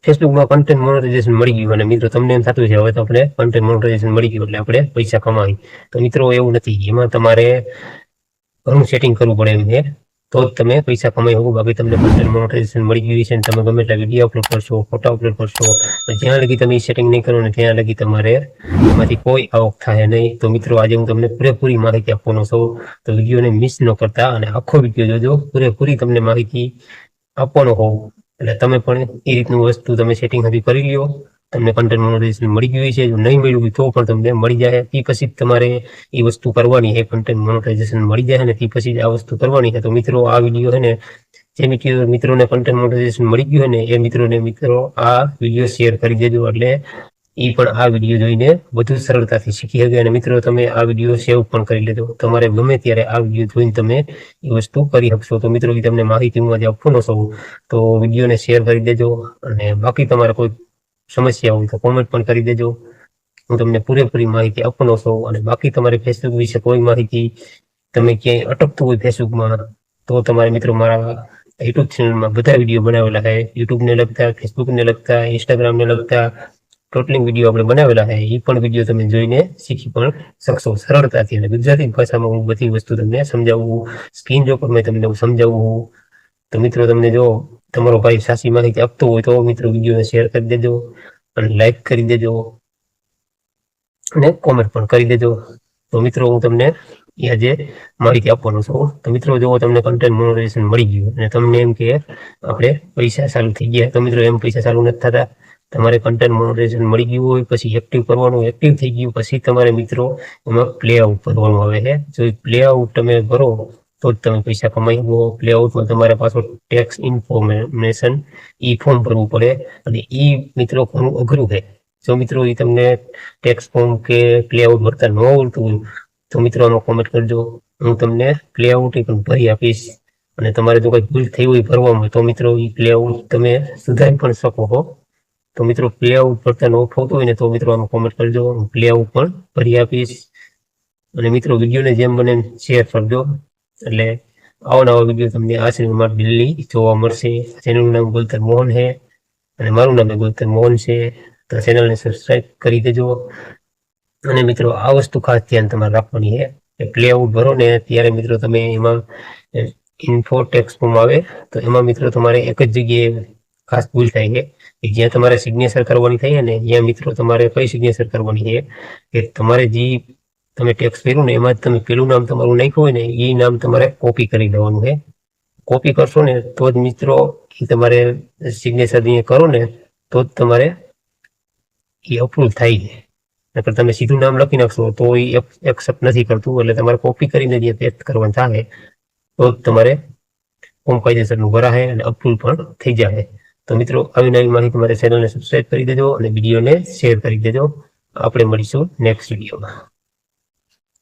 ફેસબુકમાં content monetisation મળી ગયું અને મિત્રો તમને એમ થતું છે હવે તો આપણે કન્ટેન્ટ મોનેટાઇઝેશન મળી ગયું એટલે આપણે પૈસા કમાવી. તો મિત્રો એવું નથી, એમાં તમારે ઘણું સેટિંગ કરવું પડે એમ છે, તો જ તમે પૈસા કમાઈ શકો. બાકી તમને કન્ટેન્ટ મોનેટાઇઝેશન મળી ગયું છે અને તમે ગમે એટલા વિડીયો અપલોડ કરશો, ફોટા અપલોડ કરશો, જ્યાં લગી તમે સેટિંગ નહીં કરો ને ત્યાં લગી તમારે એમાંથી કોઈ આવક થાય નહીં. તો મિત્રો આજે હું તમને પૂરેપૂરી માહિતી આપવાનો છું, તો વિડીયોને મિસ ન કરતા અને આખો વિડીયો જોજો. પૂરેપૂરી તમને માહિતી આપવાનો હોઉં એટલે તમે પણ એ રીતનું વસ્તુ તમે સેટિંગ હજી કરી લ્યો. તમને કન્ટેન્ટ મોનેટાઇઝેશન મળી ગયું છે, જો નહીં મળ્યું હોય તો પણ તમને મળી જાય. તે પછી તમારે એ વસ્તુ કરવાની છે, કન્ટેન્ટ મોનેટાઇઝેશન મળી જાય ને તે પછી આ વસ્તુ કરવાની છે. તો મિત્રો આ વિડીયો છે ને જે મિત્રોને કન્ટેન્ટ મોનેટાઇઝેશન મળી ગયું હોય ને એ મિત્રો આ વિડીયો શેર કરી દેજો, એટલે એ પણ આ વિડીયો જોઈને વધુ સરળતાથી શીખી શકે. અને મિત્રો તમે આ વિડીયો સેવ પણ કરી લેજો, તમારે ગમે ત્યારે આ વિડીયો જોઈને તમે એ વસ્તુ કરી શકશો. તો મિત્રો એ તમને માહિતી હું આજે આપવાનો છું, તો વિડીયોને શેર કરી દેજો. અને બાકી તમારે કોઈ સમસ્યા હોય તો કોમેન્ટ પણ કરી દેજો, હું તમને પૂરેપૂરી માહિતી આપવાનો છું. અને બાકી તમારે ફેસબુક વિશે કોઈ માહિતી તમે ક્યાંય અટકતું હોય ફેસબુકમાં, તો તમારે મિત્રો મારા યુટ્યુબ ચેનલમાં બધા વિડીયો બનાવેલા છે, યુટ્યુબને લગતા, ફેસબુકને લગતા, ઇન્સ્ટાગ્રામને લગતા ટોટલિંગ વિડીયો આપણે બનાવેલા છે. એ પણ વિડીયો તમે જોઈને શીખી પણ શકશો સરળતાથી. અને ગુજરાતી ભાષામાં હું બધી વસ્તુ તમને સમજાવું, સ્ક્રીન જો પર મેં તમને સમજાવું. તો મિત્રો તમને જો તમારો ભાઈ સાચી માહિતી આપતો હોય તો મિત્રો વિડીયોને શેર કરી દેજો અને લાઈક કરી દેજો અને કોમેન્ટ પણ કરી દેજો. તો મિત્રો હું તમને આજે માહિતી આપવાનો છું. તો મિત્રો જો તમને કન્ટેન્ટ મોનેટાઇઝેશન મળી ગયું અને તમને એમ કે આપણે પૈસા ચાલુ થઈ ગયા, તો મિત્રો એમ પૈસા ચાલુ નથી થતા. તમારે કન્ટેન્ટ મોનેટાઇઝેશન મળી ગયું હોય પછી એક્ટિવ કરવાનું, એક્ટિવ થઈ ગયું પછી તમારે મિત્રો એમાં પ્લે આઉટ કરવાનું આવે છે. જો પ્લે આઉટ તમે કરો તો જ તમે પૈસા કમાઈ શકો. પ્લે આઉટમાં તમારે પાછો ટેક્સ ઇન્ફોર્મેશન ફોર્મ ભરવું પડે અને મિત્રો ઘણું અઘરું છે. જો મિત્રો એ તમને ટેક્સ ફોર્મ કે પ્લે આઉટ ભરતા ન આવડતું હોય તો મિત્રો આમાં કોમેન્ટ કરજો, હું તમને પ્લે આઉટ પણ ભરી આપીશ. અને તમારે જો કંઈ ભૂલ થઈ હોય ભરવામાં તો મિત્રો એ પ્લે આઉટ તમે સુધારી પણ શકો છો. તો મિત્રો પ્લે આઉટ ભરતા ન થતું હોય ને તો મિત્રો આમાં કોમેન્ટ કરજો, હું પ્લે આઉટ પણ ભરી આપીશ. અને મિત્રો વિડીયોને જેમ બને શેર કરજો, એટલે આવા વિડીયો તમને આ ચેનલમાં ડેલી જોવા મળશે. ચેનલનું નામ ગોલતર મોહન છે અને મારું નામ ગોલતર મોહન છે. તો ચેનલને સબસ્ક્રાઈબ કરી દેજો. અને મિત્રો આ વસ્તુ ખાસ ધ્યાન તમારે રાખવાની છે કે પ્લે આઉટ ભરો ને ત્યારે મિત્રો તમે એમાં ઇન્ફો ટેક્સ ફોર્મ આવે તો એમાં મિત્રો તમારે એક જ જગ્યાએ ખાસ ભૂલ થાય છે કે જ્યાં તમારે સિગ્નેચર કરવાની થાય ને ત્યાં મિત્રો તમારે કઈ સિગ્નેચર કરવાની છે કે તમારે જે તમે ટેક્સ કર્યું ને એમાં જ તમે પેલું નામ તમારું નાખ્યું હોય ને એ નામ તમારે કોપી કરી દેવાનું છે. કોપી કરશો ને તો જ મિત્રો એ તમારે સિગ્નેચર અહીંયા કરો ને તો જ તમારે એ અપ્રૂવ થાય છે. નકર તમે સીધું નામ લખી નાખશો તો એ એક્સેપ્ટ નથી કરતું, એટલે તમારે કોપી કરીને જે પેસ્ટ કરવાનું થાય તો જ તમારે ફોર્મ કાયદેસરનું ભરાશે અને અપ્રૂવ પણ થઈ જાય. તો મિત્રો આવી નવી માહિતી તમારે ચેનલને સબસ્ક્રાઈબ કરી દેજો અને વિડીયોને શેર કરી દેજો. આપણે મળીશું નેક્સ્ટ વિડીયોમાં.